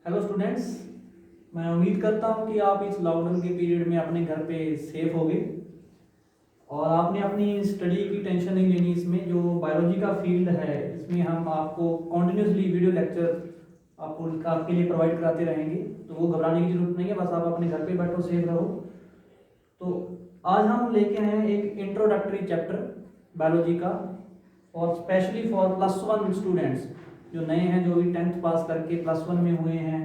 Hello students, मैं उम्मीद करता हूँ कि आप इस लॉकडाउन के पीरियड में अपने घर पे सेफ होगे और आपने अपनी स्टडी की टेंशन नहीं लेनी। इसमें जो बायोलॉजी का फील्ड है इसमें हम आपको कॉन्टिन्यूसली वीडियो लेक्चर आपके लिए प्रोवाइड कराते रहेंगे, तो वो घबराने की जरूरत नहीं है। बस आप अपने घर पे बैठो, सेफ रहो। तो आज हम लेके आए हैं एक इंट्रोडक्टरी चैप्टर बायोलॉजी का, और स्पेशली फॉर +1 स्टूडेंट्स जो नए हैं, जो भी 10th पास करके +1 में हुए हैं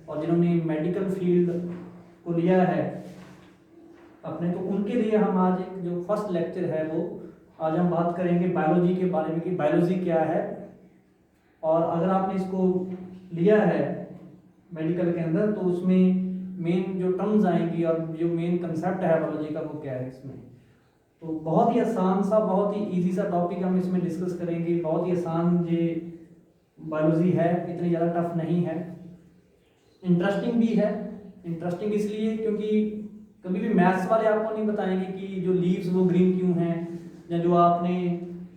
और जिन्होंने मेडिकल फील्ड को लिया है अपने, तो उनके लिए हम आज एक जो फर्स्ट लेक्चर है वो आज हम बात करेंगे बायोलॉजी के बारे में कि बायोलॉजी क्या है। और अगर आपने इसको लिया है मेडिकल के अंदर तो उसमें मेन जो टर्म्स आएंगी और जो मेन कंसेप्ट है बायोलॉजी का वो क्या है इसमें। तो बहुत ही आसान सा, बहुत ही इजी सा टॉपिक हम इसमें डिस्कस करेंगे। बहुत ही आसान ये बायोलॉजी है, इतनी ज़्यादा टफ नहीं है। इंटरेस्टिंग भी है। इंटरेस्टिंग इसलिए क्योंकि कभी भी मैथ्स वाले आपको नहीं बताएंगे कि जो लीव्स वो ग्रीन क्यों हैं, या जो आपने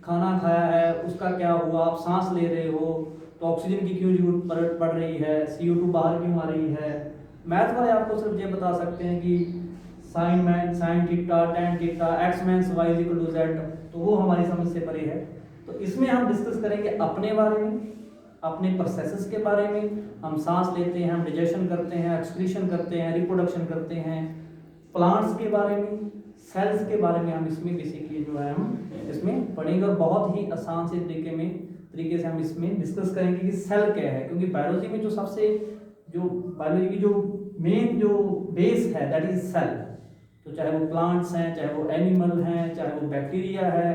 खाना खाया है उसका क्या हुआ, आप सांस ले रहे हो तो ऑक्सीजन की क्यों जरूरत पड़ रही है, CO2 बाहर क्यों आ रही है। मैथ वाले आपको सिर्फ ये बता सकते हैं कि sine theta tan theta x minus y equal to z, तो वो हमारी समझ से परे है। तो इसमें हम डिस्कस करेंगे अपने बारे में, अपने प्रोसेसेस के बारे में। हम सांस लेते हैं, हम डाइजेशन करते हैं, एक्सक्रीशन करते हैं, रिप्रोडक्शन करते हैं, प्लांट्स के बारे में, सेल्स के बारे में हम इसमें बेसिकली जो है हम इसमें पढ़ेंगे। और बहुत ही आसान से तरीके से हम इसमें डिस्कस करेंगे कि सेल क्या है, क्योंकि बायोलॉजी में जो बायोलॉजी की जो मेन जो बेस है दैट इज सेल। तो चाहे वो प्लांट्स हैं, चाहे वो एनिमल हैं, चाहे वो बैक्टीरिया है,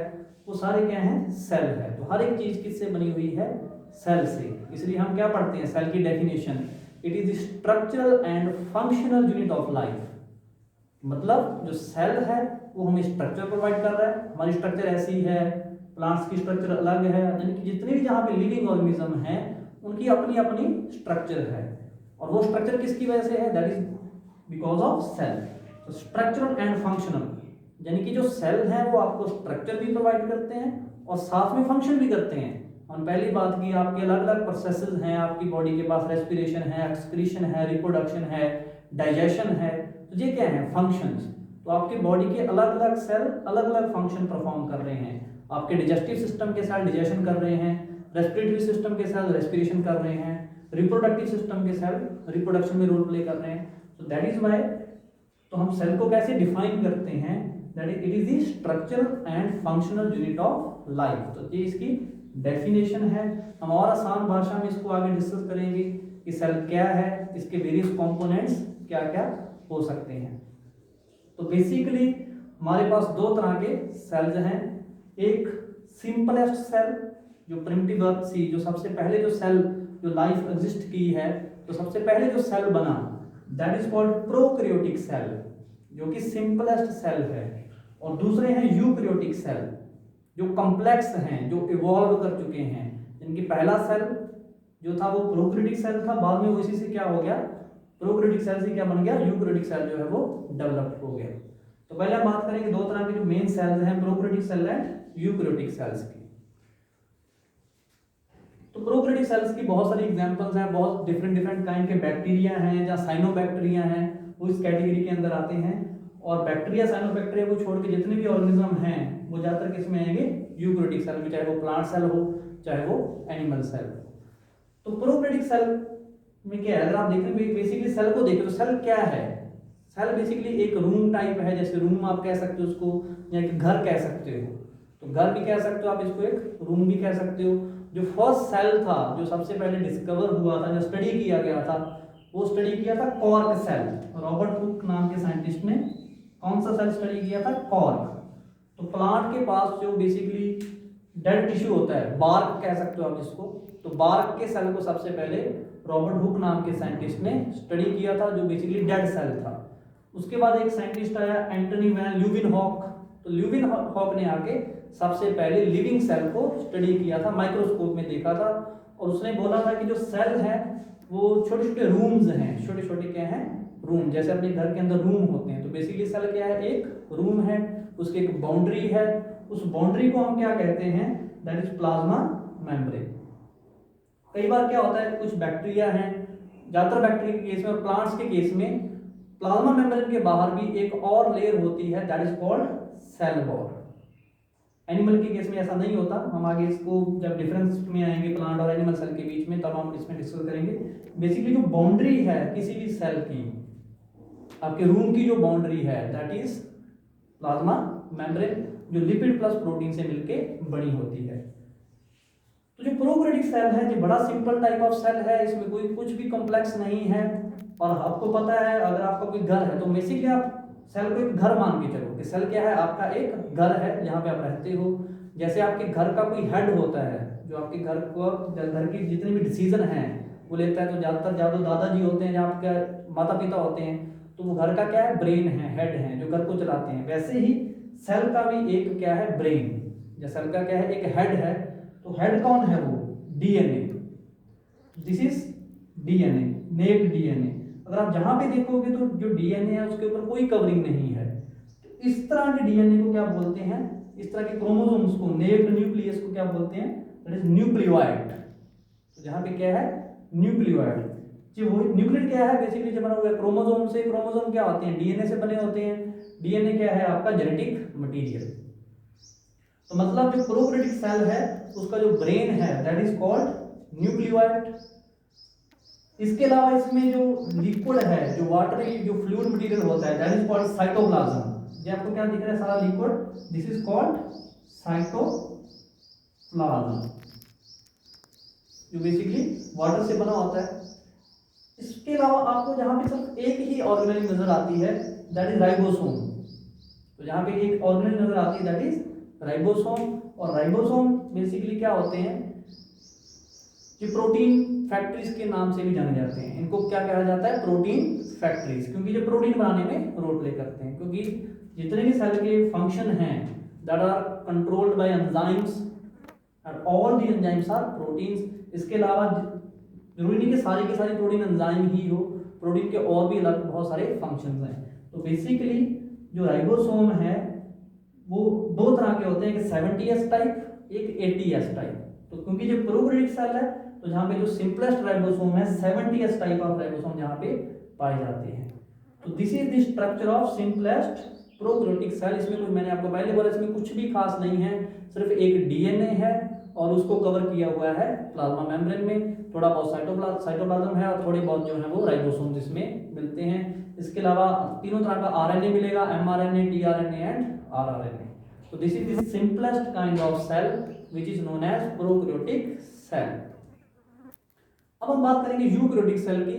वो सारे क्या हैं, सेल है। तो हर एक चीज किससे बनी हुई है, सेल से। इसलिए हम क्या पढ़ते हैं, सेल की definition, it is the structural and functional unit of life. मतलब जो सेल है वो हमें स्ट्रक्चर प्रोवाइड कर रहा है। हमारी स्ट्रक्चर ऐसी है, प्लांट्स की स्ट्रक्चर अलग है, यानी कि जितने भी जहाँ पे लिविंग ऑर्गेनिज्म हैं उनकी अपनी अपनी स्ट्रक्चर है। और वो स्ट्रक्चर किसकी वजह से है, that is because of cell. तो स्ट्रक्चरल एंड फंक्शनल, यानी कि जो सेल है वो आपको स्ट्रक्चर भी प्रोवाइड करते हैं और साथ में फंक्शन भी करते हैं। हम पहली बात की, आपके अलग अलग प्रोसेसेस हैं आपकी बॉडी के पास, रेस्पिरेशन है, एक्सक्रीशन है, रिप्रोडक्शन है, डाइजेशन है। तो ये क्या है, फंक्शंस। तो आपकी बॉडी के अलग अलग सेल अलग अलग फंक्शन परफॉर्म कर रहे हैं। आपके डाइजेस्टिव सिस्टम के सेल डाइजेशन कर रहे हैं, रेस्पिरेटरी सिस्टम के सेल रेस्पिरेशन कर रहे हैं, रिप्रोडक्टिव सिस्टम के सेल रिप्रोडक्शन में रोल प्ले कर रहे हैं। तो दैट इज वाई, तो हम सेल को कैसे डिफाइन करते हैं, that is it is the structural and functional unit of life. तो ये इसकी डेफिनेशन है। हम और आसान भाषा में इसको आगे डिस्कस करेंगे कि सेल क्या है, इसके वेरियस कंपोनेंट्स क्या क्या हो सकते हैं। तो बेसिकली हमारे पास दो तरह के सेल्स हैं। एक सिंपलेस्ट सेल जो प्रिमिटिव अर्थ सी, जो सबसे पहले जो सेल जो लाइफ एग्जिस्ट की है, तो सबसे पहले जो सेल बना that is called prokaryotic cell, जो कि सिंपलेस्ट सेल है। और दूसरे हैं यूकैरियोटिक सेल जो कॉम्प्लेक्स हैं, जो इवॉल्व कर चुके हैं। इनकी पहला सेल जो था वो प्रोकैरियोटिक सेल था, बाद में वो इसी से क्या हो गया, प्रोकैरियोटिक सेल से क्या बन गया, यूकैरियोटिक सेल जो है वो डेवलप हो गया। तो पहले हम बात करेंगे दो तरह के जो मेन सेल्स हैं, prokaryotic cell and eukaryotic cells की। तो प्रोकैरियोटिक सेल्स की बहुत सारी एग्जांपल्स हैं, बहुत डिफरेंट काइंड के बैक्टीरिया हैं, या साइनोबैक्टीरिया हैं, वो इस कैटेगरी के अंदर आते हैं। और बैक्टीरिया साइनोबैक्टीरिया को छोड़ के जितने भी ऑर्गेनिज्म हैं वो ज्यादातर किस में आएंगे, यूकैरियोटिक सेल में, चाहे वो प्लांट सेल हो चाहे वो एनिमल सेल हो। तो प्रोकैरियोटिक सेल में क्या है, अगर आप देखें बेसिकली सेल को देखें तो सेल क्या है, सेल बेसिकली एक रूम टाइप है। जैसे रूम आप कह सकते हो उसको, या एक घर कह सकते हो। तो घर भी कह सकते हो आप इसको, एक रूम भी कह सकते हो। जो फर्स्ट सेल था, जो सबसे पहले डिस्कवर हुआ था, जो स्टडी किया गया था, वो स्टडी किया था कॉर्क सेल। रॉबर्ट हुक नाम के साइंटिस्ट ने कौन सा सेल स्टडी किया था, कॉर्क। तो प्लांट के पास जो बेसिकली डेड टिश्यू होता है, बार्क कह सकते हो आप इसको, तो बार्क के सेल को सबसे पहले रॉबर्ट हुक नाम के साइंटिस्ट ने स्टडी किया था, जो बेसिकली डेड सेल था। उसके बाद एक साइंटिस्ट आया एंटनी वैन ल्यूवेनहॉक। तो ल्यूवेनहॉक ने आके सबसे पहले लिविंग सेल को स्टडी किया था, माइक्रोस्कोप में देखा था, और उसने बोला था कि जो सेल है वो छोटे छोटे रूम्स हैं। छोटे छोटे क्या हैं, रूम, जैसे अपने घर के अंदर रूम होते हैं। तो बेसिकली सेल क्या है, एक रूम है, उसकी एक बाउंड्री है, उस बाउंड्री को हम क्या कहते हैं, दैट इज प्लाज्मा मेम्ब्रेन। कई बार क्या होता है, कुछ बैक्टीरिया हैं ज्यादातर बैक्टीरिया के केस में और प्लांट्स के केस में प्लाज्मा मेम्ब्रेन के बाहर भी एक और लेयर होती है, that is called cell wall. Animal के केस में ऐसा नहीं होता, हम आगे इसको जब डिफरेंस में आएंगे प्लांट और एनिमल सेल के बीच में तब हम इसमें डिस्कस करेंगे। बेसिकली जो बाउंड्री है किसी भी सेल की, आपके रूम की जो बाउंड्री है दैट इज प्लाज्मा मेम्ब्रेन, जो लिपिड प्लस प्रोटीन से मिलके बनी होती है। तो जो प्रोकैरियोटिक सेल है ये बड़ा सिंपल टाइप ऑफ सेल है, इसमें कोई कुछ भी कॉम्प्लेक्स नहीं है। और आपको पता है अगर आपका कोई घर है तो बेसिकली आप सेल को एक घर मान के चलो कि सेल क्या है, आपका एक घर है जहाँ पे आप रहते हो। जैसे आपके घर का कोई हेड होता है जो आपके घर को, घर की जितने भी डिसीजन हैं वो लेता है, तो ज़्यादातर दादाजी होते हैं या आपके माता पिता होते हैं, तो वो घर का क्या है, ब्रेन है, हेड है जो घर को चलाते हैं। वैसे ही सेल का भी एक क्या है, ब्रेन, या सेल का क्या है, एक हेड है। तो हेड कौन है, वो DNA, this is DNA, naked DNA. अगर आप जहां पे देखोगे तो जो डीएनए है उसके ऊपर कोई कवरिंग नहीं है। तो इस तरह के डीएनए को क्या बोलते हैं, इस तरह के क्रोमोसोम्स को, नेक्ड न्यूक्लियस को क्या बोलते हैं, दैट इज न्यूक्लियोइड। तो जहां पे क्या है, न्यूक्लियोइड। जी वो न्यूक्लियड क्या है, बेसिकली जो बना हुआ है क्रोमोसोम से। क्रोमोसोम क्या होते हैं, डीएनए से बने होते हैं। डीएनए क्या है, आपका जेनेटिक मटेरियल। तो मतलब जो प्रोकैरियोटिक सेल है उसका जो ब्रेन है दैट इज कॉल्ड न्यूक्लियोइड। इसके अलावा इसमें जो लिक्विड है, जो वाटरी जो फ्लूइड मटेरियल होता है दैट इज कॉल्ड साइटोप्लाज्म। ये आपको क्या दिख रहा है, सारा liquid, this is called cytoplasm, जो बेसिकली वाटर से बना होता है। इसके अलावा आपको जहां पे सिर्फ एक ही ऑर्गेनेल नजर आती है दैट इज राइबोसोम। तो जहां पे एक ऑर्गेनेल नजर आती है दैट इज राइबोसोम। और राइबोसोम बेसिकली क्या होते हैं, जो प्रोटीन फैक्ट्रीज के नाम से भी जाने जाते हैं। इनको क्या कहा जाता है, प्रोटीन फैक्ट्रीज, क्योंकि जो प्रोटीन बनाने में रोल प्ले करते हैं। क्योंकि जितने भी सेल के फंक्शन हैं that are controlled by enzymes and all the enzymes are proteins. इसके अलावा जरूरी नहीं कि सारी की सारी प्रोटीन एंजाइम ही हो, प्रोटीन के और भी अलग बहुत सारे फंक्शंस हैं। तो बेसिकली जो राइबोसोम है वो दो तरह के होते हैं, एक 70S टाइप, एक 80S टाइप। तो क्योंकि जो प्रोकैरियोटिक सेल है तो जहाँ पे जो सिंपलेस्ट राइबोसोम है 70S टाइप ऑफ राइबोसोम जहाँ पे पाए जाते हैं। तो this is the structure of simplest prokaryotic cell. इसमें कुछ मैंने आपको पहले बोला, इसमें कुछ भी खास नहीं है, सिर्फ एक डीएनए है और उसको कवर किया हुआ है प्लाज्मा मेम्ब्रेन में। थोड़ा बहुत साइटोप्लाज्म है और थोड़े बहुत जो है वो राइबोसोम इसमें मिलते हैं। इसके अलावा तीनों तरह का आरएनए मिलेगा, एमआरएनए, टीआरएनए एंड आरआरएनए। तो this is the simplest kind of cell which is known as prokaryotic cell. अब हम बात करेंगे यूकैरियोटिक सेल की,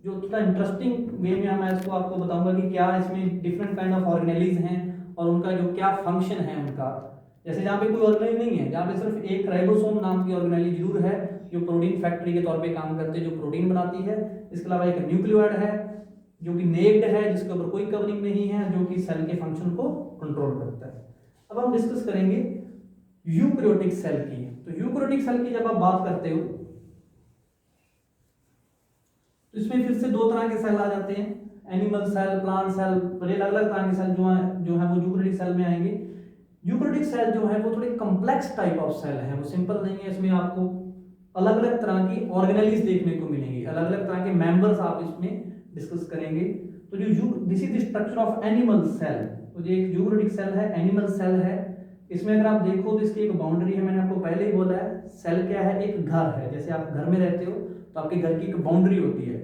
जो थोड़ा इंटरेस्टिंग वे में मैं इसको आपको बताऊंगा कि क्या इसमें डिफरेंट काइंड ऑफ ऑर्गेनेलिज हैं और उनका जो क्या फंक्शन है उनका। जैसे जहाँ पे कोई ऑर्गेनेल नहीं है, जहाँ पे सिर्फ एक राइबोसोम नाम की ऑर्गेनेली जरूर है जो प्रोटीन फैक्ट्री के तौर पे काम करते हैं, जो प्रोटीन बनाती है। इसके अलावा एक न्यूक्लियोइड है जो कि नेक्ड है, जिसके ऊपर कोई कवरिंग नहीं है, जो कि सेल के फंक्शन को कंट्रोल करता है। अब हम डिस्कस करेंगे यूकैरियोटिक सेल की। तो यूकैरियोटिक सेल की जब आप बात करते हो तो इसमें फिर से दो तरह के सेल आ जाते हैं, एनिमल सेल, प्लांट सेल, बड़े अलग अलग तरह के सेल जो है वो यूकैरियोटिक सेल में आएंगे। यूकैरियोटिक सेल जो है वो थोड़े कॉम्प्लेक्स टाइप ऑफ सेल है, वो सिंपल नहीं है। इसमें आपको अलग अलग तरह की ऑर्गेनेलिज देखने को मिलेंगी, अलग अलग तरह के मेंबर्स आप इसमें डिस्कस करेंगे। तो जो this is the structure of animal cell. तो ये एक यूकैरियोटिक सेल है, एनिमल सेल है। इसमें अगर आप देखो तो इसकी एक बाउंड्री है, मैंने आपको पहले ही बोला है। सेल क्या है, एक घर है। जैसे आप घर में रहते हो तो आपके घर की एक बाउंड्री होती है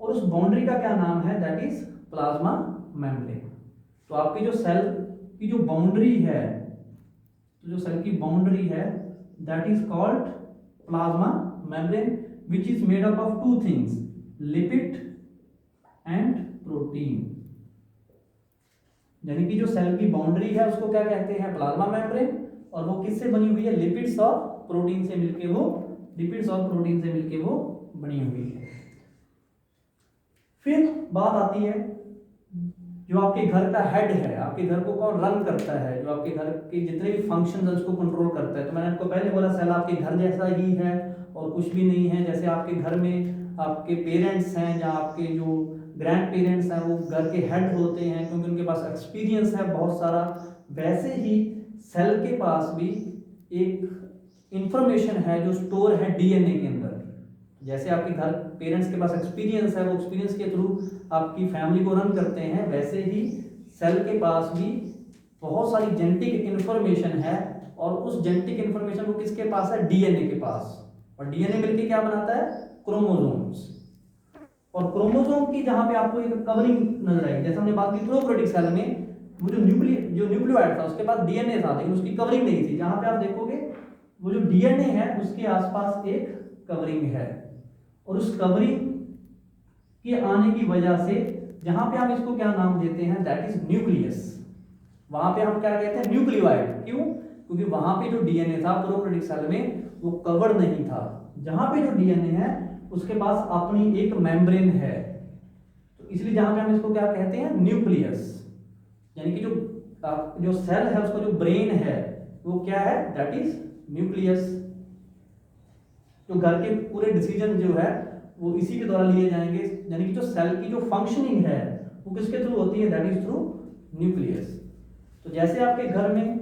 और उस बाउंड्री का क्या नाम है, दैट इज प्लाज्मा मेम्ब्रेन। तो आपकी जो सेल की जो बाउंड्री है, तो जो सेल की बाउंड्री है that is called plasma membrane which is made up of two things, lipid and protein. यानी कि जो सेल की बाउंड्री है उसको क्या कहते हैं, प्लाज्मा मेम्ब्रेन, और वो किससे बनी हुई है, लिपिड्स और प्रोटीन से मिलके वो, लिपिड्स और प्रोटीन से मिलके वो बनी हुई है। फिर बात आती है जो आपके घर का हेड है, आपके घर को कौन रन करता है, जो आपके घर के जितने भी फंक्शन है उसको कंट्रोल करता है। तो मैंने आपको पहले बोला सेल आपके घर जैसा ही है और कुछ भी नहीं है। जैसे आपके घर में आपके पेरेंट्स हैं या आपके जो ग्रैंड पेरेंट्स हैं वो घर के हेड होते हैं क्योंकि उनके पास एक्सपीरियंस है बहुत सारा, वैसे ही सेल के पास भी एक इंफॉर्मेशन है जो स्टोर है डीएनए के अंदर। जैसे आपके घर पेरेंट्स के पास एक्सपीरियंस है, वो एक्सपीरियंस के थ्रू आपकी फैमिली को रन करते हैं, वैसे ही सेल के पास भी बहुत सारी जेनेटिक इन्फॉर्मेशन है और उस जेनेटिक इन्फॉर्मेशन को किसके पास है, डीएनए के पास। और डीएनए मिलके क्या बनाता है, क्रोमोसोम्स। और क्रोमोसोम की जहां पे आपको एक कवरिंग नजर आएगी, जैसे हमने बात की प्रोकैरियोटिक सेल में वो जो न्यूक्लियोटाइड था उसके पास डीएनए था लेकिन उसकी कवरिंग नहीं थी। जहां पे आप देखोगे वो जो डीएनए है उसके आसपास एक कवरिंग है और उस कवरिंग के आने की वजह से जहां पे हम इसको क्या नाम देते हैं, दैट इज न्यूक्लियस। वहां पे हम क्या कहते हैं, न्यूक्लियोइड। क्यों? क्योंकि वहां पे जो डीएनए था प्रोकैरियोटिक सेल में वो कवर नहीं था। जहां पे जो डीएनए है उसके पास अपनी एक मेम्ब्रेन है, तो इसलिए जहां पे हम इसको क्या कहते हैं, न्यूक्लियस। यानी कि जो सेल है उसका जो ब्रेन है वो क्या है, दैट इज न्यूक्लियस। जो घर के पूरे डिसीजन जो है वो इसी के द्वारा लिए जाएंगे, यानी कि जो सेल की जो फंक्शनिंग है वो किसके थ्रू होती है, दैट इज थ्रू न्यूक्लियस। तो जैसे आपके घर में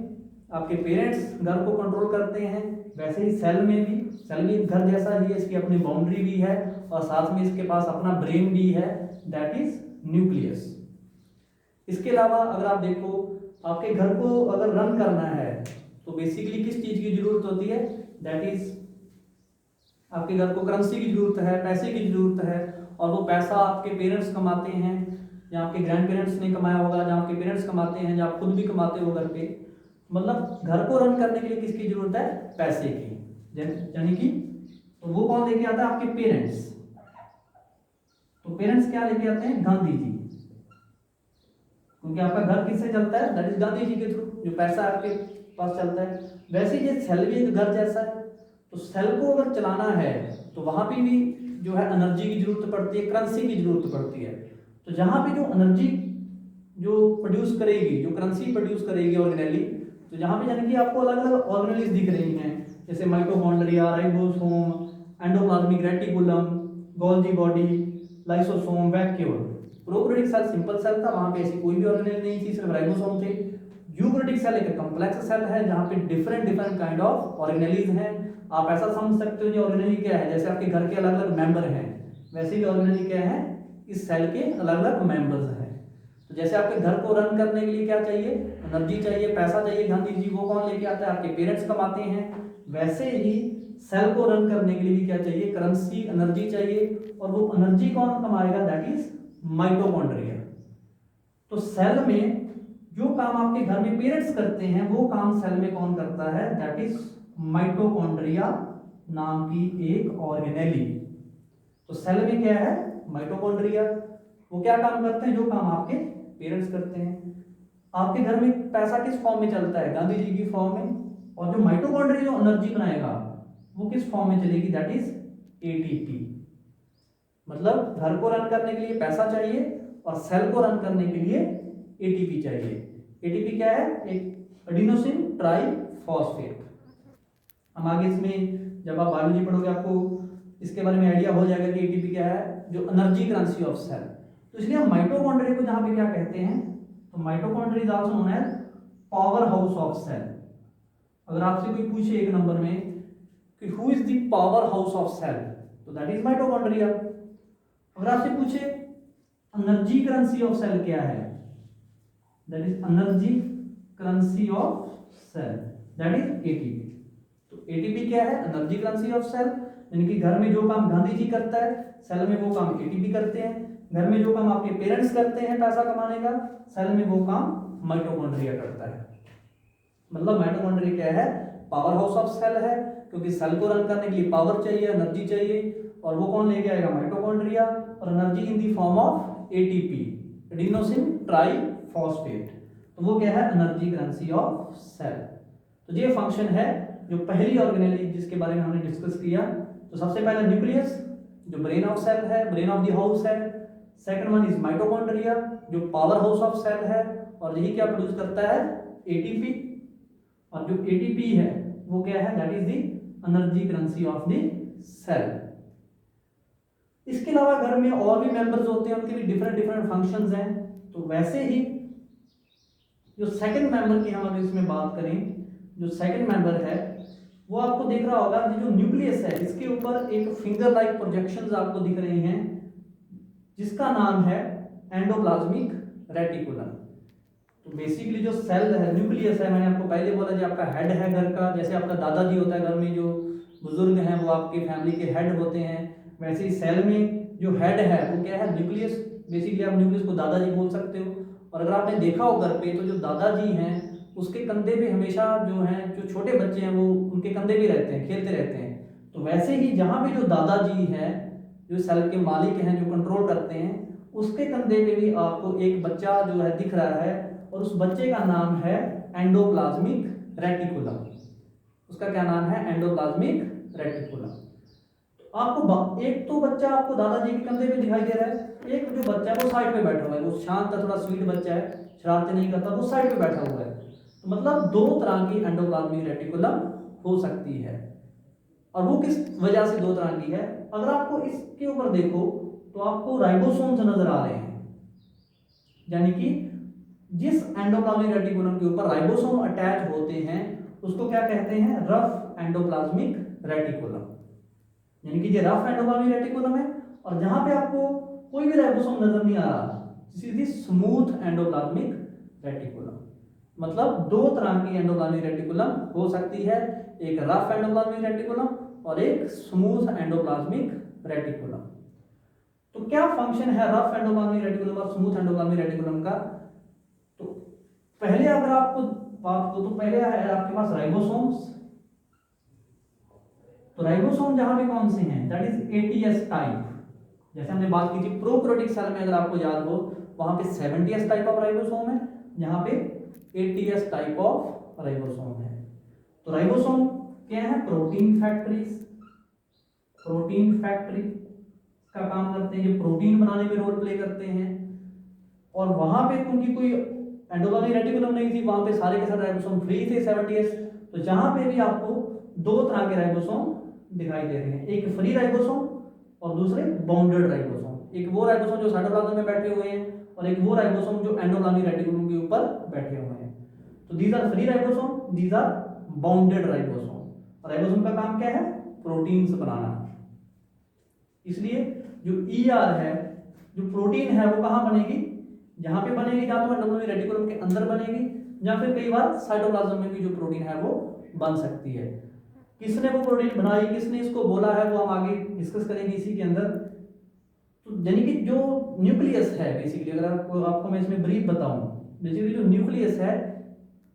आपके पेरेंट्स घर को कंट्रोल करते हैं, वैसे ही सेल भी घर जैसा ही है, इसकी अपनी बाउंड्री भी है और साथ में इसके पास अपना ब्रेन भी है, दैट इज न्यूक्लियस। इसके अलावा अगर आप देखो आपके घर को अगर रन करना है तो बेसिकली किस चीज की जरूरत होती है, दैट इज आपके घर को करेंसी की जरूरत है, पैसे की जरूरत है। और वो पैसा आपके पेरेंट्स कमाते हैं या आपके ग्रैंड पेरेंट्स ने कमाया होगा, जहाँ आपके पेरेंट्स कमाते हैं या आप खुद भी कमाते हो घर पे। मतलब घर को रन करने के लिए किसकी जरूरत है, पैसे की। यानी कि तो वो कौन लेके आता है, आपके पेरेंट्स। तो पेरेंट्स क्या लेके आते हैं, गांधी जी। क्योंकि आपका घर किससे चलता है, दैट इज गांधी जी के थ्रू, जो पैसा आपके पास चलता है। वैसे ही सेल भी एक घर जैसा है, तो सेल को अगर चलाना है तो वहां पे भी जो है एनर्जी की जरूरत पड़ती है, करेंसी की जरूरत पड़ती है। तो जहां पे जो एनर्जी जो प्रोड्यूस करेगी, जो करेंसी प्रोड्यूस करेगी ऑर्गेनेली, तो जहां पे यानी कि आपको अलग अलग ऑर्गेनेल्स दिख रही हैं, जैसे mitochondria, ribosome, endoplasmic reticulum, Golgi body, lysosome, vacuole. Prokaryotic cell simple cell था, वहां पे ऐसी कोई भी ऑर्गेनेल नहीं थी, सिर्फ राइबोसोम थे। यूकैरियोटिक सेल एक कॉम्प्लेक्स सेल है जहां पे डिफरेंट काइंड ऑफ ऑर्गेनेल्स हैं। आप ऐसा समझ सकते हो, ये ऑर्गेनेल क्या है, जैसे आपके घर के अलग अलग मेंबर हैं, वैसे ही ऑर्गेनेल क्या है, इस सेल के अलग अलग मेंबर्स हैं। तो जैसे आपके घर को रन करने के लिए क्या चाहिए, एनर्जी चाहिए, पैसा चाहिए, गांधी जी वो कौन लेके आता है, आपके पेरेंट्स कमाते हैं। वैसे ही सेल को रन करने के लिए भी क्या चाहिए, करेंसी, एनर्जी चाहिए। और वो एनर्जी कौन कमाएगा, दैट इज माइटोकॉन्ड्रिया। तो सेल में जो काम आपके घर में पेरेंट्स करते हैं वो काम सेल में कौन करता है, दैट इज माइटोकॉन्ड्रिया नाम की एक ऑर्गेनेली। तो सेल में क्या है, माइटोकॉन्ड्रिया। वो क्या काम करते हैं, जो काम आपके पेरेंट्स करते हैं। आपके घर में पैसा किस फॉर्म में चलता है, गांधी जी की फॉर्म में। और जो माइटोकॉन्ड्रिया जो एनर्जी बनाएगा वो किस फॉर्म में चलेगी, दैट इज एटीपी। मतलब घर को रन करने के लिए पैसा चाहिए और सेल को रन करने के लिए एटीपी चाहिए। एटीपी क्या है, एक एडिनोसिन ट्राइफॉस्फेट। हम आगे इसमें जब आप बायोलॉजी पढ़ोगे आपको इसके बारे में आइडिया हो जाएगा कि एटीपी क्या है, जो एनर्जी करेंसी ऑफ सेल। तो इसलिए हम माइटोकॉन्ड्रिया को जहां पे क्या कहते हैं, तो mitochondria is also known as power house of cell. अगर आपसे कोई पूछे एक नंबर में कि who is the power house of cell, तो दैट इज माइटोकॉन्ड्रिया। अगर आपसे पूछे एनर्जी करेंसी ऑफ सेल क्या है, that is energy currency of cell, that is ATP. तो एटीपी क्या है, एनर्जी करेंसी ऑफ सेल। यानी कि घर में जो काम गांधी जी करता है सेल में वो काम एटीपी करते हैं। घर में जो काम आपके पेरेंट्स करते हैं पैसा कमाने का, सेल में वो काम माइटोकॉन्ड्रिया करता है। मतलब माइटोकॉन्ड्रिया क्या है, पावर हाउस ऑफ सेल है, क्योंकि सेल को रन करने के लिए पावर चाहिए, एनर्जी चाहिए। और वो कौन लेके आएगा, माइटोकॉन्ड्रिया। और energy in the form of ATP, adenosine triphosphate. तो वो क्या है, एनर्जी करेंसी ऑफ सेल। तो ये फंक्शन है जो पहली ऑर्गेनेल जिसके बारे में हमने डिस्कस किया। तो सबसे पहले न्यूक्लियस जो ब्रेन ऑफ सेल है, ब्रेन ऑफ द हाउस है। सेकंड वन इज माइटोकॉन्ड्रिया जो पावर हाउस ऑफ सेल है और यही क्या प्रोड्यूस करता है, एटीपी। और जो एटीपी है वो क्या है, that is the energy currency of the cell. इसके अलावा घर में और भी मेंबर्स होते हैं, उनके भी डिफरेंट फंक्शंस हैं। तो वैसे ही जो सेकंड मेंबर की हम अगर इसमें बात करें, जो सेकंड मेंबर है वो आपको दिख रहा होगा कि जो न्यूक्लियस है इसके ऊपर एक फिंगर लाइक प्रोजेक्शंस आपको दिख रही हैं, जिसका नाम है एंडोप्लाज्मिक रेटिकुलम। तो बेसिकली जो सेल है, न्यूक्लियस है, मैंने आपको पहले बोला जो आपका हेड है घर का, जैसे आपका दादाजी होता है घर में, जो बुजुर्ग हैं वो आपके फैमिली के हेड होते हैं, वैसे ही सेल में जो हेड है वो क्या है, न्यूक्लियस। बेसिकली आप न्यूक्लियस को दादाजी बोल सकते हो। और अगर आपने देखा हो घर पे तो जो दादाजी हैं उसके कंधे पे हमेशा जो है, जो छोटे बच्चे हैं वो उनके कंधे पे रहते हैं, खेलते रहते हैं। तो वैसे ही जहाँ पे जो दादाजी है, जो सेल के मालिक हैं, जो कंट्रोल करते हैं, उसके कंधे पे भी आपको एक बच्चा जो है दिख रहा है, और उस बच्चे का नाम है एंडोप्लाज्मिक रेटिकुलम। उसका क्या नाम है, एंडोप्लाज्मिक रेटिकुलम। आपको एक तो बच्चा आपको दादाजी के कंधे पे दिखाई दे रहा है, एक जो बच्चा है वो साइड पे बैठा हुआ है, वो शांत है, थोड़ा स्वीट बच्चा है, शरारतें नहीं करता, वो साइड पे बैठा हुआ है। तो मतलब दो तरह की एंडोप्लाज्मिक रेटिकुलम हो सकती है। और वो किस वजह से दो तरह की है, अगर आपको इसके ऊपर देखो तो आपको राइबोसोम्स नजर आ रहे हैं, यानी कि जिस एंडोप्लाज्मिक रेटिकुलम के ऊपर राइबोसोम अटैच होते हैं उसको क्या कहते हैं, रफ एंडोप्लाज्मिक रेटिकुलम। यानी कि ये रफ एंडोप्लाज्मिक रेटिकुलम है, और जहां पे आपको कोई भी राइबोसोम नजर नहीं आ रहा, सीधी स्मूथ एंडोप्लाज्मिक रेटिकुलम। मतलब दो तरह की एंडोप्लाज्मिक रेटिकुलम हो सकती है, एक रफ एंडोप्लाज्मिक रेटिकुलम और एक स्मूथ एंडोप्लाज्मिक रेटिकुलम। तो क्या फंक्शन है रफ एंडोप्लाज्मिक रेटिकुलम और स्मूथ एंडोप्लाज्मिक रेटिकुलम का? तो पहले अगर आपको बात को, तो पहले है आपके पास राइबोसोम्स। तो राइबोसोम जहां पे कौन से हैं, दैट इज एटीएस टाइप। जैसे हमने बात की थी प्रोकैरियोटिक सेल में, अगर आपको याद हो, वहां पे 70s टाइप ऑफ राइबोसोम है, यहाँ पे 80s टाइप ऑफ राइबोसोम है। तो राइबोसोम क्या है, प्रोटीन फैक्ट्रीज, प्रोटीन फैक्ट्री का काम करते हैं, ये प्रोटीन बनाने में रोल प्ले करते हैं। और वहां पे उनकी कोई एंडोप्लाज्मिक रेटिकुलम नहीं थी, वहां पे सारे के सारे राइबोसोम फ्री थे 70s। तो जहां पे भी आपको दो तरह के राइबोसोम दिखाई दे रहे हैं, एक फ्री राइबोसोम और दूसरे बाउंडेड राइबोसोम। एक वो राइबोसोम जो साइटोप्लाज्म में बैठे हुए हैं, और एक वो राइबोसोम जो एंडोप्लाज्मिक रेटिकुलम के ऊपर बैठे हुए हैं। तो these are free ribosome, these are bounded ribosome. Ribosome का काम क्या है, प्रोटीन्स बनाना। इसलिए जो ईआर है, जो प्रोटीन है, वो कहां बनेगी, जहां पे बनेगी, या तो एंडोप्लाज्मिक रेटिकुलम के अंदर बनेगी, या फिर कई बार साइटोप्लाज्म में भी जो प्रोटीन है वो बन सकती है। किसने वो प्रोटीन बनाई, किसने इसको बोला है, वो हम आगे डिस्कस करेंगे इसी के अंदर। तो यानी कि जो न्यूक्लियस है, बेसिकली अगर आपको मैं इसमें ब्रीफ बताऊं, बेसिकली जो न्यूक्लियस है,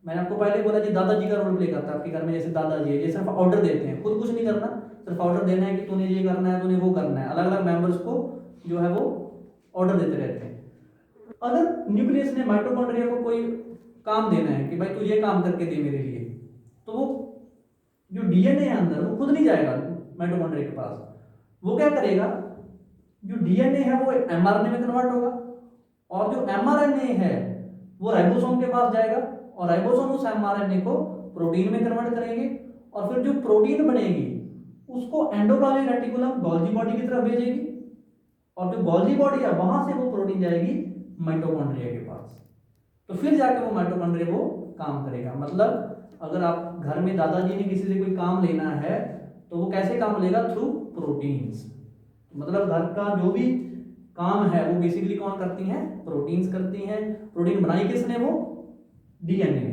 मैंने आपको पहले बोला कि दादाजी का रोल प्ले करता है आपके घर में। जैसे दादाजी है, ये सिर्फ ऑर्डर देते हैं, खुद कुछ नहीं करना, सिर्फ ऑर्डर देना है कि तूने ये करना है, तूने वो करना है। अलग अलग मेंबर्स को जो है वो ऑर्डर देते रहते हैं। अगर न्यूक्लियस ने माइटोकॉन्ड्रिया को कोई काम देना है कि भाई तू ये काम करके दे मेरे लिए, तो वो जो डीएनए है अंदर, वो खुद नहीं जाएगा माइटोकॉन्ड्रिया के पास। वो क्या करेगा, जो डीएनए है वो एमआरएनए में कन्वर्ट होगा, और जो एमआरएनए है वो राइबोसोम के पास जाएगा, और राइबोसोम उस एमआरएनए को प्रोटीन में कन्वर्ट करेंगे, और फिर जो प्रोटीन बनेगी उसको एंडोप्लाज्मिक रेटिकुलम गोल्जी बॉडी की तरफ भेजेगी, और जो गोल्जी बॉडी है वहां से वो प्रोटीन जाएगी माइटोकॉन्ड्रिया के पास। तो फिर जाके वो माइटोकॉन्ड्रिया वो काम करेगा। मतलब अगर आप घर में दादाजी ने किसी से कोई काम लेना है तो वो कैसे काम लेगा, थ्रू प्रोटीन्स। मतलब घर का जो भी काम है वो बेसिकली कौन करती हैं, प्रोटीन्स करती हैं। प्रोटीन बनाई किसने, वो डीएनए।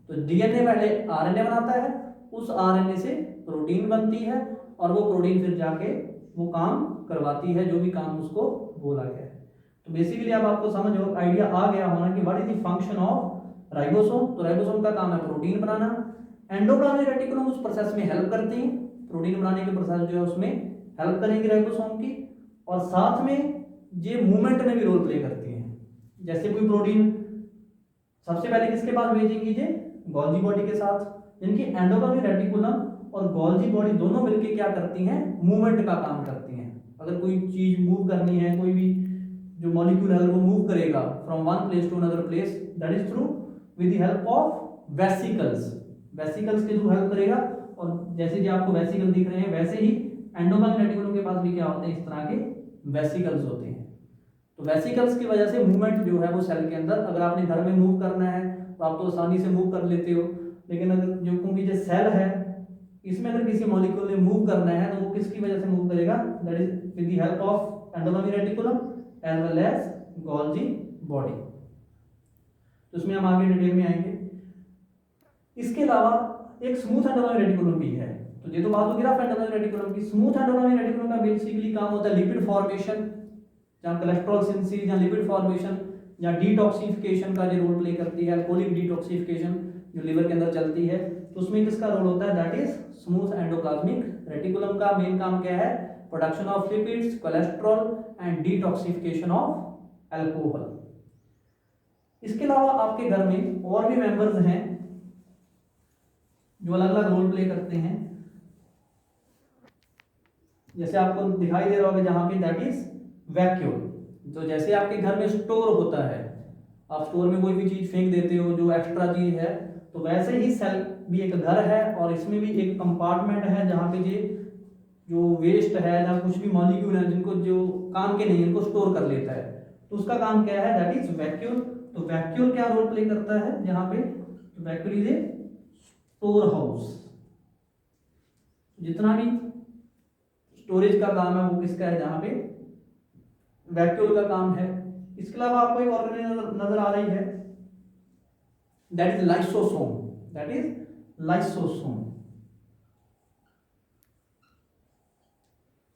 तो डीएनए पहले आरएनए बनाता है, उस आरएनए से प्रोटीन बनती है, और वो प्रोटीन फिर जाके वो काम करवाती है जो भी काम उसको बोला गया है। तो बेसिकली अब आपको समझ हो, आइडिया आ गया होना कि what is the function of ribosome. तो राइबोसोम का काम है प्रोटीन बनाना। एंडोप्लाज्मिक रेटिकुलम उस प्रोसेस में हेल्प करती है, प्रोटीन बनाने के प्रोसेस जो है उसमें हेल्प करेंगी राइबोसोम की, और साथ में ये मूवमेंट में भी रोल प्ले करती है। जैसे कोई प्रोटीन सबसे पहले किसके पास भेजेंगी, ये गोल्जी बॉडी के साथ। जिनकी एंडोप्लाज्मिक रेटिकुलम और गोल्जी बॉडी दोनों मिलकर क्या करती हैं, मूवमेंट का काम करती हैं। अगर कोई चीज मूव करनी है, कोई भी जो मॉलिक्यूल है वो मूव करेगा from one place to another place, that is through with the help of vesicles. Vesicles के थ्रू हेल्प करेगा। और जैसे कि आपको वेसिकल दिख रहे हैं, वैसे ही एंडोप्लाज्मिक रेटिकुलम के पास भी क्या होते हैं, इस तरह के वेसिकल्स होते हैं। तो वेसिकल्स की वजह से मूवमेंट जो है वो सेल के अंदर, अगर आपने घर में मूव करना है तो आप तो आसानी से मूव कर लेते हो, लेकिन अगर जो क्योंकि जो सेल है इसमें अगर किसी मॉलिक्यूल में मूव करना है तो वो किसकी वजह से मूव करेगा, that is with the help of endoplasmic reticulum as well as Golgi body. तो इसमें हम आगे डिटेल में आएंगे। इसके अलावा एक स्मूथ एंडोप्लाज्मिक रेटिकुलम भी है। तो ये तो बात होगी रफ एंडोप्लाज्मिक रेटिकुलम की। स्मूथ एंडोप्लाज्मिक रेटिकुलम का बेसिकली काम होता है लिपिड फॉर्मेशन, जहाँ कोलेस्ट्रॉल सिंथेसिस या लिपिड फॉर्मेशन या डिटॉक्सिफिकेशन का जो रोल प्ले करती है, अल्कोहलिक डिटॉक्सिफिकेशन जो लिवर के अंदर चलती है, तो उसमें किसका रोल होता है, that is smooth endoplasmic reticulum का मेन काम क्या है, production of lipids, cholesterol and detoxification of alcohol. इसके अलावा आपके घर में और भी मेंबर्स हैं जो अलग अलग रोल प्ले करते हैं, जैसे आपको दिखाई दे रहा होगा जहां पे दैट इज वैक्यूल। तो जैसे आपके घर में स्टोर होता है, आप स्टोर में कोई भी चीज फेंक देते हो जो एक्स्ट्रा चीज है, तो वैसे ही सेल भी एक घर है और इसमें भी एक कंपार्टमेंट है जहाँ पे ये जो वेस्ट है या कुछ भी मॉलिक्यूल है जिनको जो काम के नहीं है इनको स्टोर कर लेता है, तो उसका काम क्या है, दैट इज वैक्यूल। तो वैक्यूल क्या रोल प्ले करता है यहाँ पे, तो vacuole is a store house. जितना भी स्टोरेज का काम है वो किसका है, जहाँ पे वैक्यूल का काम है। इसके अलावा आपको एक ऑर्गेनेल नजर आ रही है, that is lysosome, that is lysosome.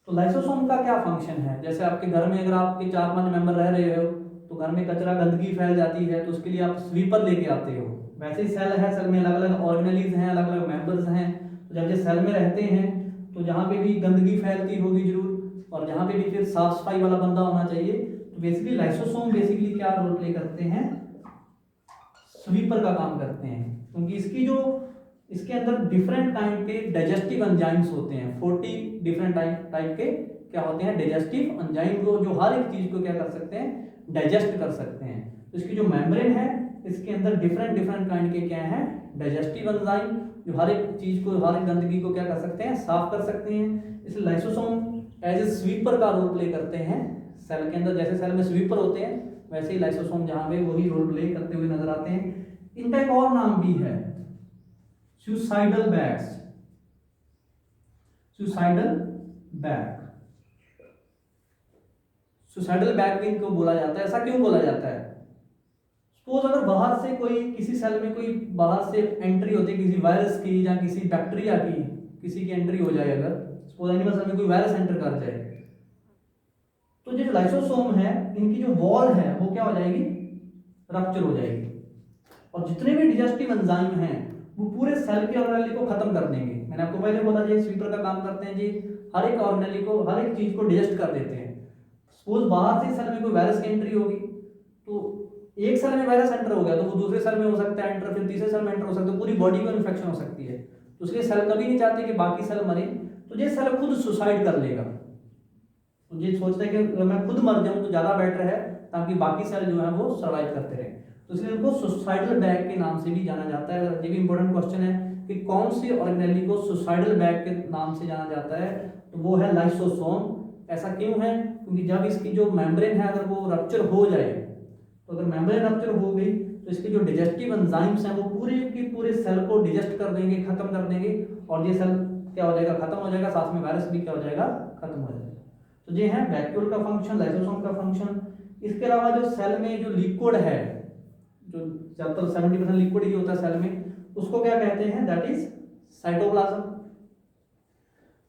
तो लाइसोसोम का क्या फंक्शन है, जैसे आपके घर में अगर आपके 4-5 मेंबर रह रहे हो तो घर में कचरा गंदगी फैल जाती है तो उसके लिए आप स्वीपर लेके आते हो, वैसे ही सेल है, सेल में अलग अलग ऑर्गेनेलिज हैं, अलग अलग मेंबर्स हैं। तो जब ये सेल में रहते हैं तो जहाँ पे भी गंदगी फैलती होगी जरूर, और जहाँ पे भी फिर साफ सफाई वाला बंदा होना चाहिए, तो बेसिकली लाइसोसोम बेसिकली क्या रोल प्ले करते हैं, स्वीपर का काम करते हैं। क्योंकि इसके अंदर डिफरेंट काइंड के डाइजेस्टिव एंजाइम्स होते हैं, 40 डिफरेंट टाइप के क्या होते हैं, डाइजेस्टिव एंजाइम, जो हर एक चीज को क्या कर सकते हैं, डाइजेस्ट कर सकते हैं। तो इसकी जो मेम्ब्रेन है इसके अंदर डिफरेंट काइंड के क्या है, डाइजेस्टिव एंजाइम, जो हर एक चीज को, हर एक गंदगी को क्या कर सकते हैं, साफ कर सकते हैं। इसलिए लाइसोसोम एज ए स्वीपर का रोल प्ले करते हैं सेल के अंदर। जैसे सेल में स्वीपर होते हैं वैसे ही लाइसोसोम जहां पे वही रोल प्ले करते हुए नजर आते हैं। इनका एक और नाम भी है, suicidal bags, suicidal bag. Suicidal bag भी इनको बोला जाता है। ऐसा क्यों बोला जाता है, सपोज अगर बाहर से कोई, किसी सेल में कोई बाहर से एंट्री होती है, किसी वायरस की या किसी बैक्टीरिया की किसी की एंट्री हो जाए, अगर सपोज एनिमल सेल में कोई वायरस एंटर कर जाए, तो जो लाइसोसोम है इनकी जो वॉल है वो क्या हो जाएगी, रप्चर हो जाएगी, और जितने भी डाइजेस्टिव एंजाइम हैं वो पूरे सेल के ऑर्गेनेली को खत्म कर देंगे। मैंने आपको पहले बोला जी स्वीपर का काम करते हैं जी, हर एक ऑर्गेनेली को, हर एक चीज को डाइजेस्ट कर देते हैं। सपोज बाहर से सेल में कोई वायरस की एंट्री होगी, तो एक सेल में वायरस एंटर हो गया तो वो दूसरे सेल में हो सकता है एंटर, फिर तीसरे सेल में एंटर हो सकता है, पूरी बॉडी में इन्फेक्शन हो सकती है। तो इसलिए सेल कभी नहीं चाहते कि बाकी सेल मरे, तो ये सेल खुद सुसाइड कर लेगा। तो ये सोचता है कि मैं खुद मर जाऊं तो ज्यादा बेटर है, ताकि बाकी सेल जो है वो सर्वाइव करते रहे। तो इसलिए इनको सुसाइडल बैग के नाम से भी जाना जाता है। ये भी इंपॉर्टेंट क्वेश्चन है कि कौन सी ऑर्गेनेली को सुसाइडल बैग के नाम से जाना जाता है, तो वो है लाइसोसोम। ऐसा क्यों है, क्योंकि जब इसकी जो मेम्ब्रेन है अगर वो रप्चर हो जाए, तो अगर मेम्ब्रेन रप्चर हो गई तो इसके जो डाइजेस्टिव एंजाइम्स हैं वो पूरे के पूरे सेल को डाइजेस्ट कर देंगे, खत्म कर देंगे, और ये सेल क्या हो जाएगा, खत्म हो जाएगा, साथ में वायरस भी क्या हो जाएगा, खत्म हो जाएगा। तो ये है वैक्यूल का फंक्शन, लाइसोसोम का फंक्शन। इसके अलावा जो सेल में जो लिक्विड है, जो ज्यादातर 70% लिक्विड ही होता है सेल में, उसको क्या कहते हैं, दैट इज साइटोप्लाज्म।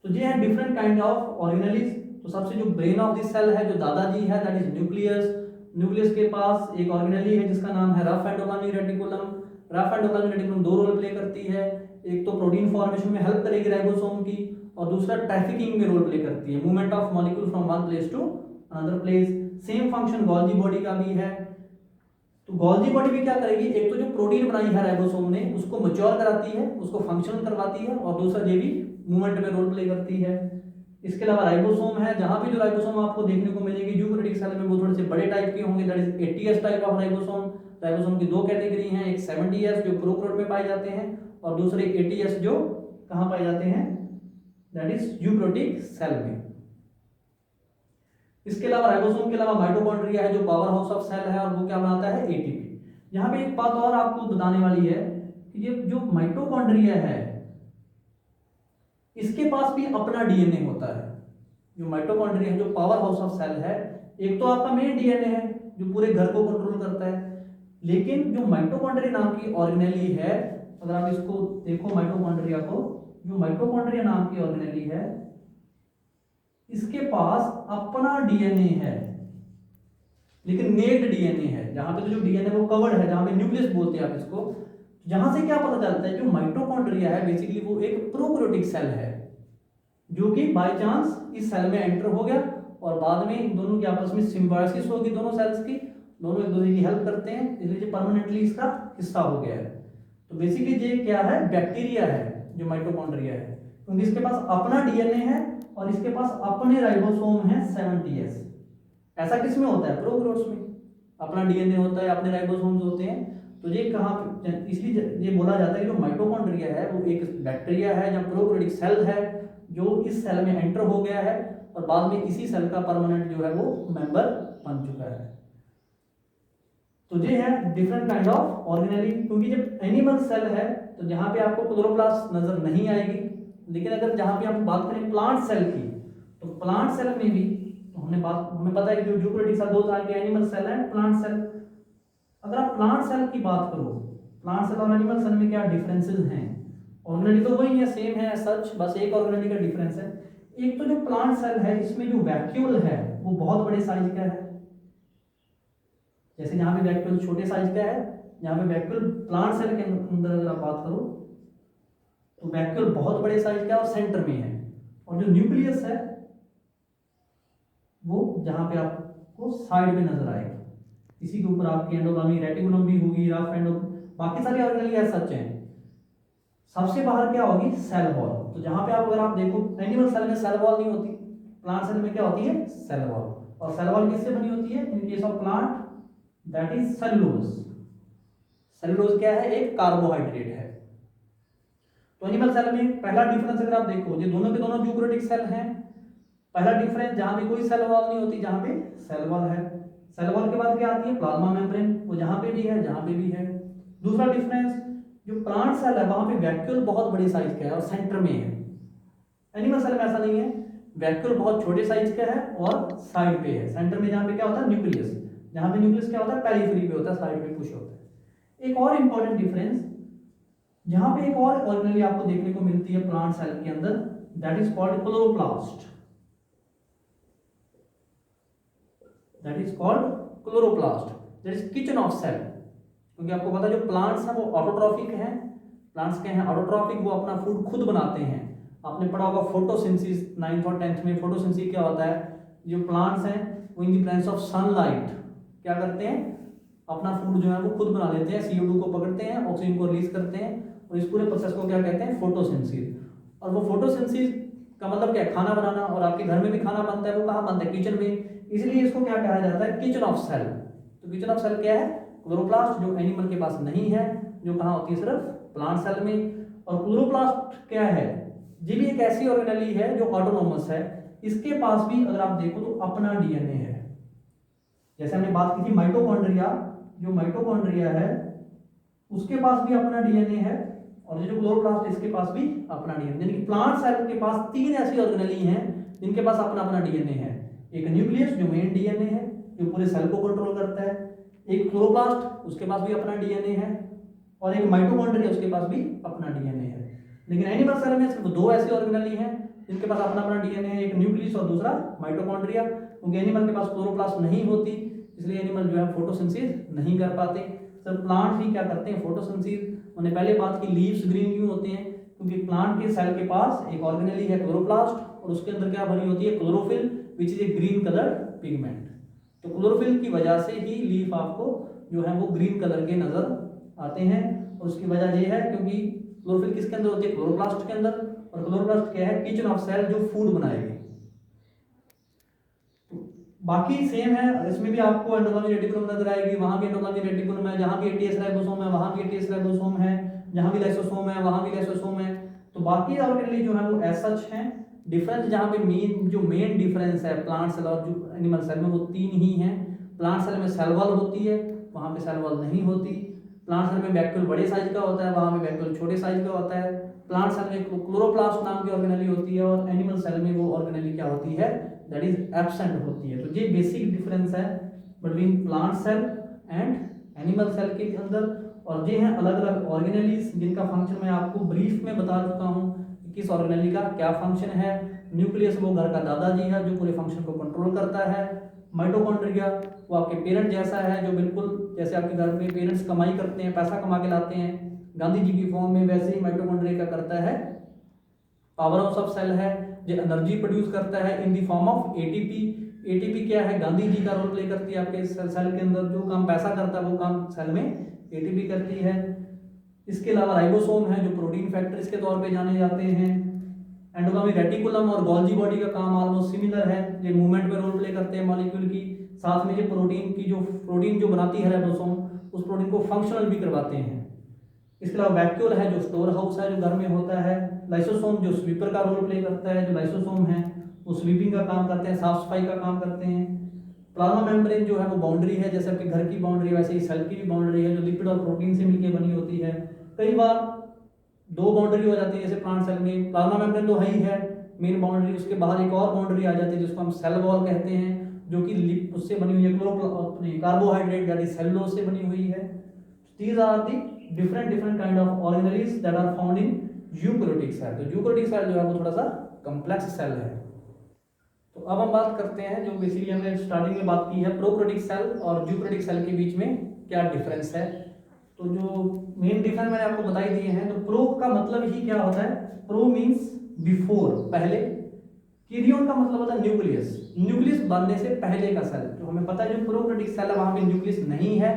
तो ये है डिफरेंट काइंड ऑफ ऑर्गेनेलीज। तो सबसे जो ब्रेन ऑफ दिस सेल है, जो दादाजी है, दैट इज न्यूक्लियस। न्यूक्लियस के पास एक ऑर्गेनेली है जिसका नाम है rough endoplasmic reticulum. Rough endoplasmic reticulum दो रोल प्ले करती है, एक तो प्रोटीन फॉर्मेशन में हेल्प करेगी राइबोसोम की, और दूसरा ट्रैफिकिंग में रोल प्ले करती है, movement of molecule from one place to another place. Same function Golgi body का भी है। तो गोल्जी बॉडी भी क्या करेगी, एक तो जो प्रोटीन बनाई है राइबोसोम ने उसको मैच्योर कराती है, उसको फंक्शनल करवाती है, और दूसरा ये भी मूवमेंट में रोल प्ले करती है। इसके अलावा राइबोसोम है, जहां भी जो राइबोसोम आपको देखने को मिलेगी यूकैरियोटिक सेल में वो थोड़े से बड़े टाइप के होंगे, that is 80S type of ribosome. Ribosome की दो कैटेगरी हैं, एक 70S जो प्रोकैरियोट में पाए जाते हैं, और दूसरे 80S जो कहां पाए जाते हैं, दैट इज यूकैरियोटिक सेल में। इसके अलावा राइबोसोम के अलावा माइटोकॉन्ड्रिया है जो पावर हाउस ऑफ सेल है, और वो क्या बनाता है, एटीपी। यहाँ पे एक बात और आपको बताने वाली है कि ये जो माइटोकॉन्ड्रिया है इसके पास भी अपना डीएनए होता है। जो माइटोकॉन्ड्रिया जो पावर हाउस ऑफ सेल है, एक तो आपका मेन डीएनए है जो पूरे घर को कंट्रोल करता है, लेकिन जो माइटोकॉन्ड्रिया नाम की ऑर्गेनेली है, अगर आप इसको देखो माइटोकॉन्ड्रिया को, जो माइटोकॉन्ड्रिया नाम की ऑर्गेनेली है इसके पास अपना डीएनए है, लेकिन नेक्ड डीएनए है। जहां पे तो जो डीएनए वो कवर्ड है, जहां पे न्यूक्लियस बोलते हैं आप इसको, जहां से क्या पता चलता है जो माइटोकॉन्ड्रिया है बेसिकली वो एक प्रोकैरियोटिक सेल है जो कि बाय चांस इस सेल में एंटर हो गया और बाद में इन दोनों की आपस में सिम्बायोसिस होगी, दोनों सेल्स की, दोनों एक दूसरे की हेल्प करते हैं, इसलिए ये परमानेंटली इसका हिस्सा हो गया है। तो बेसिकली ये क्या है, बैक्टीरिया है जो माइटोकॉन्ड्रिया है, क्योंकि इसके पास अपना डीएनए है और इसके पास अपने राइबोसोम है 70S। ऐसा किस में होता है, प्रोकैरियोट्स में अपना डीएनए होता है, अपने राइबोसोम्स होते हैं। तो ये कहाँ, इसलिए ये बोला जाता है कि जो माइटोकॉन्ड्रिया है वो एक बैक्टीरिया है या प्रोकैरियोटिक सेल है जो इस सेल में एंटर हो गया है और बाद में इसी सेल का परमानेंट जो है वो मेंबर बन चुका है। तो ये है डिफरेंट काइंड ऑफ ऑर्गेनेली, क्योंकि जब एनिमल सेल है तो जहां पे आपको क्लोरोप्लास्ट नजर नहीं आएगी, लेकिन अगर जहां पे आप बात करें प्लांट सेल की, तो प्लांट सेल में भी तो हमें पता है कि जो यूकैरियोटिक सेल दो तरह के एनिमल सेल है, प्लांट सेल। अगर आप प्लांट सेल की बात करो, प्लांट सेल और एनिमल सेल में क्या डिफरेंसेस हैं, ऑर्गेनेली तो वही है, सेम है सच, बस एक ऑर्गेनेली का डिफरेंस है। एक तो जो प्लांट सेल है इसमें जो वैक्यूल है वो बहुत बड़े साइज का है, जैसे यहाँ पे वैक्यूल छोटे साइज का है, यहाँ पे वैक्यूल प्लांट सेल के अंदर अगर आप बात करो तो वैक्यूल बहुत बड़े साइज का और सेंटर में है, और जो न्यूक्लियस है वो जहाँ पे आपको साइड में नजर आएगा, इसी के ऊपर आपकी एंडोप्लाज्मिक रेटिकुलम भी होगी, रफ एंडो, बाकी सारी ऑर्गेनेली ऐसा सच है। सबसे बाहर क्या होगी, सेल वॉल। तो जहां पे आप अगर आप देखो एनिमल सेल में सेल वॉल नहीं होती, प्लांट सेल में क्या होती है, सेल वॉल। और सेल वॉल किससे बनी होती है, in case of plant that is cellulose. Cellulose क्या है, एक कार्बोहाइड्रेट है। तो एनिमल सेल में पहला डिफरेंस अगर आप देखो, ये दोनों के दोनों यूकैरियोटिक सेल हैं, पहला डिफरेंस जहां पे कोई सेल वॉल नहीं होती, जहां पे सेल वॉल है। सेल वॉल के बाद क्या आती है, प्लाज्मा मेम्ब्रेन, वो जहां पे भी है जहां पे भी है। दूसरा डिफरेंस, जो प्लांट सेल है वहां पे वैक्यूल बहुत बड़ी साइज का है और सेंटर में है। एनिमल सेल में ऐसा नहीं है, वैक्यूल बहुत छोटे साइज का है और साइड पे है, सेंटर में जहां पे क्या होता है, न्यूक्लियस, जहां पे न्यूक्लियस क्या होता है, पेरिफेरी पे होता है, साइड पे पुश होता है। एक और इंपॉर्टेंट डिफरेंस, जहां पे एक और ऑर्गेनेली आपको देखने को मिलती है प्लांट सेल के अंदर, that is called chloroplast, that is called chloroplast, that is kitchen of cell. क्योंकि आपको पता है जो प्लांट्स हैं वो ऑटोट्रॉफिक हैं, प्लांट्स के हैं ऑटोट्रॉफिक, वो अपना फूड खुद बनाते हैं। आपने पढ़ा होगा फोटोसिंथेसिस 9th और 10th में, फोटोसिंथेसिस क्या होता है, जो प्लांट्स हैं वो in the presence of sunlight क्या करते हैं, अपना फूड जो है वो खुद बना लेते हैं, CO2 को पकड़ते हैं, ऑक्सीजन को रिलीज करते हैं, और इस पूरे प्रोसेस को क्या कहते हैं, फोटोसिंथेसिस। और वो फोटोसिंथेसिस का मतलब क्या है, खाना बनाना, और आपके घर में भी खाना बनता है, वो कहाँ बनता है, किचन में, इसलिए इसको क्या कहा जाता है, किचन ऑफ सेल। तो किचन ऑफ सेल क्या है, क्लोरोप्लास्ट, जो एनिमल के पास नहीं है, जो कहाँ होती है, सिर्फ प्लांट सेल में। और क्लोरोप्लास्ट क्या है, ये भी एक ऐसी ऑर्गेनेली है जो ऑटोनोमस है, इसके पास भी अगर आप देखो तो अपना डीएनए है। जैसे हमने बात की थी माइटोकॉन्ड्रिया, जो माइटोकॉन्ड्रिया है उसके पास भी अपना डीएनए है, और जो क्लोरोप्लास्ट इसके पास भी अपना डीएनए, यानी कि प्लांट सेल के पास 3 ऐसी ऑर्गेनेली हैं जिनके पास अपना अपना डीएनए है। एक न्यूक्लियस जो मेन डीएनए है जो पूरे सेल को कंट्रोल करता है, एक क्लोरोप्लास्ट उसके पास भी अपना डीएनए है, और एक माइटोकॉन्ड्रिया उसके पास भी अपना डीएनए है। लेकिन एनिमल सेल में सिर्फ 2 ऐसी ऑर्गेनेली हैं जिनके पास अपना अपना डीएनए है, एक न्यूक्लियस और दूसरा माइटोकॉन्ड्रिया। क्योंकि एनिमल के पास क्लोरोप्लास्ट नहीं होती, इसलिए एनिमल जो है फोटोसिंथेसिस नहीं कर पाते। सिर्फ प्लांट ही क्या करते हैं, फोटोसिंथेसिस। मैंने पहले बात की लीव्स ग्रीन क्यों होते हैं, क्योंकि प्लांट के सेल के पास एक ऑर्गेनेली है क्लोरोप्लास्ट, और उसके अंदर क्या भरी होती है, chlorophyll, which is a green colour pigment. तो क्लोरोफिल की वजह से ही लीफ आपको जो है वो ग्रीन कलर के नजर आते हैं, और उसकी वजह ये है क्योंकि क्लोरोफिल किसके अंदर होती है, क्लोरोप्लास्ट के अंदर, और क्लोरोप्लास्ट क्या है, किचन ऑफ सेल, जो फूड बनाएगी। बाकी सेम है, इसमें भी आपको एंडोप्लाज्मिक रेटिकुलम नजर आएगी, वहां भी एंडोप्लाज्मिक रेटिकुलम है, जहां भी ATS राइबोसोम है वहां भी ATS राइबोसोम है, जहां भी लाइसोसोम है वहां भी लाइसोसोम है। तो बाकी ऑर्गेनेली जो है वो एज सच है। डिफरेंस जहां पे मेन डिफरेंस है प्लांट सेल और जो एनिमल सेल में, वो 3 ही हैं। प्लांट सेल में सेल वॉल होती है, वहां पे सेल वॉल नहीं होती। प्लांट सेल में वैक्यूल बड़े साइज का होता है, वहां पे वैक्यूल छोटे साइज का होता है। प्लांट सेल में क्लोरोप्लास्ट नाम की ऑर्गेनेली होती है और एनिमल सेल में वो ऑर्गेनेली क्या होती है, दैट इज एब्सेंट होती है। तो ये बेसिक डिफरेंस है between plant cell and animal cell के अंदर। और ये हैं अलग अलग ऑर्गेनेलीज जिनका फंक्शन मैं आपको ब्रीफ में बता चुका हूँ, किस ऑर्गेनेली का क्या फंक्शन है। न्यूक्लियस वो घर का दादाजी है जो पूरे फंक्शन को कंट्रोल करता है। माइटोकॉन्ड्रिया वो आपके पेरेंट जैसा है, जो बिल्कुल जैसे आपके घर में पेरेंट्स कमाई करते हैं, पैसा कमा के लाते हैं गांधी जी की फॉर्म में, वैसे ही माइटोकॉन्ड्रिया क्या करता है, पावर हाउस ऑफ सेल है, जो एनर्जी प्रोड्यूस करता है in the form of ATP. ATP क्या है, गांधी जी का रोल प्ले करती है आपके सेल के अंदर, जो काम पैसा करता है वो काम सेल में एटीपी करती है। इसके अलावा राइबोसोम है जो प्रोटीन फैक्टर्स के तौर पे जाने जाते हैं। एंडोप्लाज्मिक रेटिकुलम और गोल्जी बॉडी का काम ऑलमोस्ट सिमिलर है, ये मूवमेंट में रोल प्ले करते हैं मॉलिक्यूल की, साथ में ये प्रोटीन जो बनाती है राइबोसोम, उस प्रोटीन को फंक्शनल भी करवाते हैं। इसके अलावा वैक्यूल है जो स्टोर हाउस है जो घर में होता है। लाइसोसोम जो स्वीपर का रोल प्ले करता है, जो लाइसोसोम है वो स्वीपिंग का काम करते हैं, साफ सफाई का काम करते हैं। प्लाज्मा मेम्ब्रेन जो है वो बाउंड्री है, जैसे आपके घर की बाउंड्री वैसे ही सेल की भी बाउंड्री है, जो लिपिड और प्रोटीन से मिलकर बनी होती है। कई बार दो बाउंड्री हो जाती है, जैसे प्लांट सेल में प्लाज्मा मेम्ब्रेन तो है ही है मेन बाउंड्री, उसके बाहर एक और बाउंड्री आ जाती है जिसको हम सेल वॉल कहते हैं, जो कि उससे बनी हुई है, कार्बोहाइड्रेट दैट इज सेलुलोज से बनी हुई है। These are the different kind of organelles that are found in eukaryotic cell। तो eukaryotic cell जो है वो थोड़ा सा complex cell है। तो अब हम बात करते हैं, जो बेसिकली हमने स्टार्टिंग में बात की है, प्रोकैरियोटिक सेल और यूकैरियोटिक सेल के बीच में क्या डिफरेंस है। तो जो मेन डिफरेंस मैंने आपको बताई दिए हैं। तो प्रो का मतलब ही क्या होता है, प्रो मींस बिफोर, पहले। कैरियन का मतलब होता है न्यूक्लियस, न्यूक्लियस बनने से पहले का सेल। तो हमें पता है जो प्रोकैरियोटिक सेल है वहां पे न्यूक्लियस नहीं है,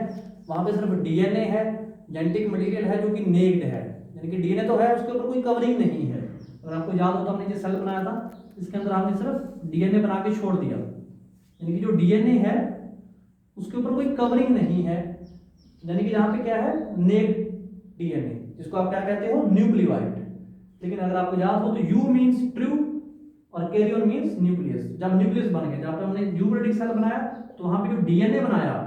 वहां पे सिर्फ डीएनए है, जेनेटिक मटेरियल है जो कि नेक्ड है, यानी कि डीएनए तो है, उसके ऊपर कोई कवरिंग नहीं है। अगर आपको याद हो तो हमने जो सेल बनाया था इसके अंदर हमने सिर्फ डीएनए बना के छोड़ दिया, यानी कि जो डीएनए है उसके ऊपर कोई कवरिंग नहीं है, यानी कि यहाँ पे क्या है, नेक्ड डीएनए, जिसको आप क्या कहते हो, न्यूक्लियोइड। लेकिन अगर आपको याद हो तो यू मीन्स ट्रू और कैरियन मीन्स न्यूक्लियस। जब न्यूक्लियस बन गया, जब पे हमने यूकैरियोटिक सेल बनाया तो वहां पे जो डीएनए बनाया,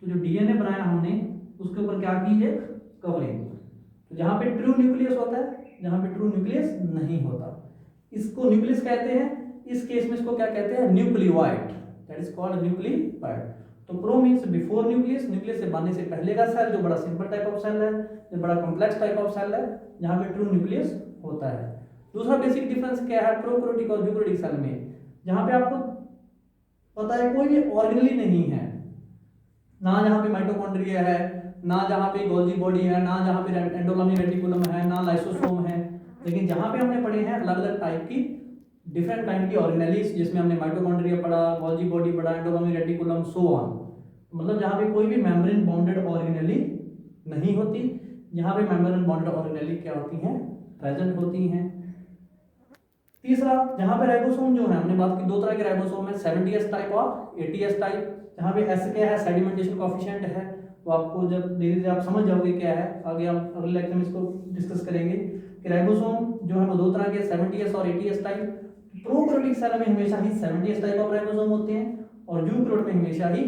तो जो डीएनए बनाया हमने उसके ऊपर क्या की, एक कवरिंग। तो जहां पे ट्रू न्यूक्लियस होता है, जहां पे ट्रू न्यूक्लियस नहीं होता, इसको न्यूक्लियस कहते हैं। इस केस में इसको क्या कहते हैं, nucleoid, that is called nucleoid. तो pro means before nucleus, nucleus से बनने से पहले का सेल, जो बड़ा सिंपल टाइप ऑफ सेल है, जो बड़ा कॉम्प्लेक्स टाइप ऑफ सेल है, जहां पे ट्रू न्यूक्लियस होता है। दूसरा बेसिक डिफरेंस क्या है प्रोकैरियोटिक और यूकैरियोटिक सेल में, जहां पे आपको पता है कोई भी ऑर्गेनेली नहीं है, ना जहां पे माइटोकॉन्ड्रिया है, ना जहां पे गोल्जी बॉडी है, ना जहां पे एंडोप्लाज्मिक रेटिकुलम है, ना लाइसोसोम है। लेकिन जहां पे हमने पढ़े हैं अलग अलग टाइप की डिफरेंट काइंड की ऑर्गेनेलीज, जिसमें हमने माइटोकॉन्ड्रिया पढ़ा, गोल्जी बॉडी पढ़ा, एंडोप्लाज्मिक रेटिकुलम, सो ऑन। मतलब जहां पे कोई भी मेम्ब्रेन बाउंडेड ऑर्गेनेली नहीं होती, जहां पे मेम्ब्रेन बाउंडेड ऑर्गेनेली क्या होती हैं, प्रेजेंट होती हैं। तीसरा, जहां पे राइबोसोम जो है, हमने बात की दो तरह के राइबोसोम है, 70S टाइप और 80S टाइप। जहां पे S क्या है, सेडिमेंटेशन कोएफिशिएंट है, तो आपको जब धीरे धीरे आप समझ जाओगे क्या है, आगे हम अगले लेक्चर में इसको डिस्कस करेंगे कि राइबोसोम जो है वो दो तरह के, 70S और 80S टाइप। प्रोकैरियोटिक सेल में हमेशा ही 70S टाइप ऑफ राइबोसोम होते हैं और यूकैरियोट में हमेशा ही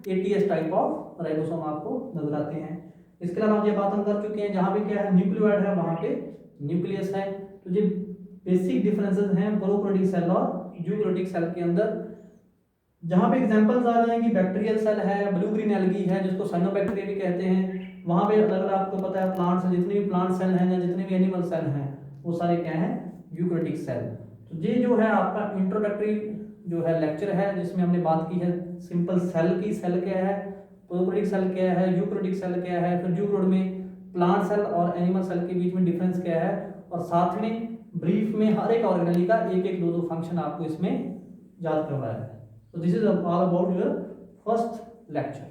80S टाइप ऑफ राइबोसोम आपको नजर आते हैं। इसके अलावा ये बात हम कर चुके हैं, जहां पे क्या है, न्यूक्लियोइड है, वहां पे न्यूक्लियस है। तो ये बेसिक डिफरेंसेस हैं प्रोकैरियोटिक सेल और यूकैरियोटिक सेल के अंदर। जहां पे एग्जांपल्स आ जाएंगी, बैक्टीरियल सेल है, ब्लू ग्रीन एल्गी है जिसको साइनोबैक्टीरिया भी कहते हैं। वहां पे अलग अलग आपको पता है प्लांट्स, जितने भी प्लांट सेल हैं या जितने भी एनिमल सेल हैं वो सारे क्या हैं, यूकैरियोटिक सेल। तो ये जो है आपका इंट्रोडक्टरी जो है लेक्चर है, जिसमें हमने बात की है सिंपल सेल की, सेल क्या है, प्रोकैरियोटिक सेल क्या है, यूकैरियोटिक सेल क्या है, फिर यूकैरियोट में प्लांट सेल और एनिमल सेल के बीच में डिफरेंस क्या है, और साथ में ब्रीफ में हर एक ऑर्गेनेली का एक एक दो फंक्शन आपको इसमें याद करवाया है। So this is all about your first lecture.